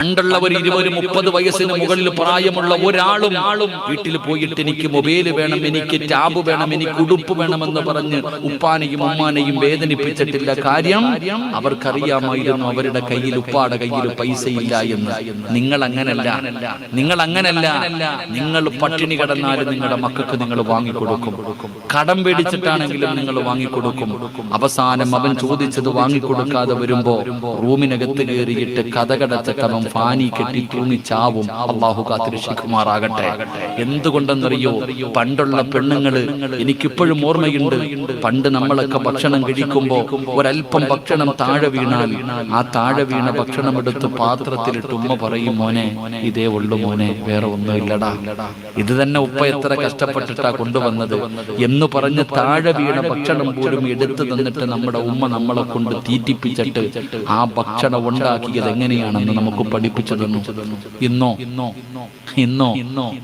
പണ്ടുള്ളവർ 20-30 വയസ്സിന് മുകളിൽ പ്രായമുള്ള ഒരാളും വീട്ടിൽ പോയിട്ട് എനിക്ക് മൊബൈൽ വേണം, എനിക്ക് ടാബ് വേണം, എനിക്ക് ഉടുപ്പ് വേണമെന്ന് പറഞ്ഞ് ഉപ്പാനെയും ഉമ്മാനെയും വേദനിപ്പിച്ചിട്ടില്ല. കാര്യം അവർക്കറിയാമായിരുന്നു അവരുടെ കയ്യിൽ, ഉപ്പാടെ കയ്യിൽ പൈസയില്ല എന്ന്. നിങ്ങൾ അങ്ങനല്ല. നിങ്ങൾ പട്ടിണി കിടന്നാലും നിങ്ങളുടെ മക്കൾക്ക് നിങ്ങൾ വാങ്ങിക്കൊടുക്കും. കടം പേടിച്ചിട്ടാണെങ്കിലും നിങ്ങൾ വാങ്ങിക്കൊടുക്കും. അവസാനം അവൻ ചോദിച്ചത് വാങ്ങിക്കൊടുക്കാതെ വരുമ്പോ റൂമിനകത്ത് കയറിയിട്ട് കഥകടച്ചട്ടവൻ ഫാനി കെട്ടി തൂങ്ങി ചാവും. അള്ളാഹു കാത്തിരക്ഷിക്കുമാറാകട്ടെ. എന്തുകൊണ്ടെന്നറിയോ? പണ്ടുള്ള പെണ്ണുങ്ങള്, എനിക്കിപ്പോഴും ഓർമ്മയുണ്ട്, പണ്ട് നമ്മളൊക്കെ ഭക്ഷണം കഴിക്കുമ്പോ ഒരൽപ്പം ഭക്ഷണം താഴെ വീണാൽ ആ താഴെ വീണ ഭക്ഷണം എടുത്ത് പാത്രത്തിലിട്ട് ഉമ്മ പറയും, മോനെ ഇതേ ഉള്ളു മോനെ, വേറെ ഒന്നും ഇല്ലടാ, ഇത് തന്നെ ഉപ്പ എത്ര കഷ്ടപ്പെട്ടിട്ടാ കൊണ്ടുവന്നത് എന്ന് പറഞ്ഞ് താഴെ വീണ ഭക്ഷണം പോലും എടുത്തു തന്നിട്ട് നമ്മുടെ ഉമ്മ നമ്മളെ കൊണ്ട് തീറ്റിപ്പിച്ചിട്ട് ആ ഭക്ഷണം ഉണ്ടാക്കിയത് എങ്ങനെയാണെന്ന് നമുക്ക് പഠിപ്പിച്ചു തന്നു. ഇന്നോ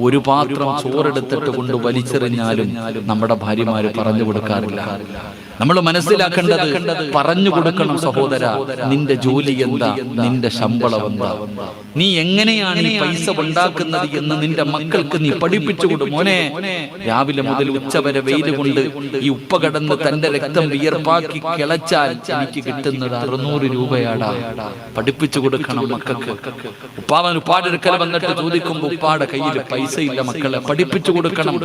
ഒരു പാത്രം ചോറെടുത്തിട്ട് കൊണ്ട് വലിച്ചെറിഞ്ഞാലും നമ്മുടെ ഭാര്യമാര് പറഞ്ഞു കൊടുക്കാറില്ല. നമ്മൾ മനസ്സിലാക്കേണ്ടത് പറഞ്ഞു കൊടുക്കണം, സഹോദര, നിന്റെ ജോലി എന്താ, നിന്റെ ശമ്പളം എന്താ, നീ എങ്ങനെയാണ് ഈ പൈസ ഉണ്ടാക്കുന്നത് എന്ന് നിന്റെ മക്കൾക്ക് നീ പഠിപ്പിച്ചു കൊടുക്കും. മോനെ, രാവിലെ മുതൽ ഉച്ചവരെ വെയിൽ കൊണ്ട് ഈ ഉപ്പ കടന്ന് തന്റെ രക്തം വിയർപ്പാക്കി കിളച്ചാൽ എനിക്ക് കിട്ടുന്നത് 600 രൂപയാടാ. പഠിപ്പിച്ചു കൊടുക്കണം മക്കൾക്ക്. ഉപ്പാവൻ ഉപ്പാടെ അടുക്കൽ വന്നിട്ട് ചോദിക്കുമ്പോ ഉപ്പാടെ കയ്യിൽ പൈസ ഇല്ല, മക്കളെ പഠിപ്പിച്ചു കൊടുക്കണം.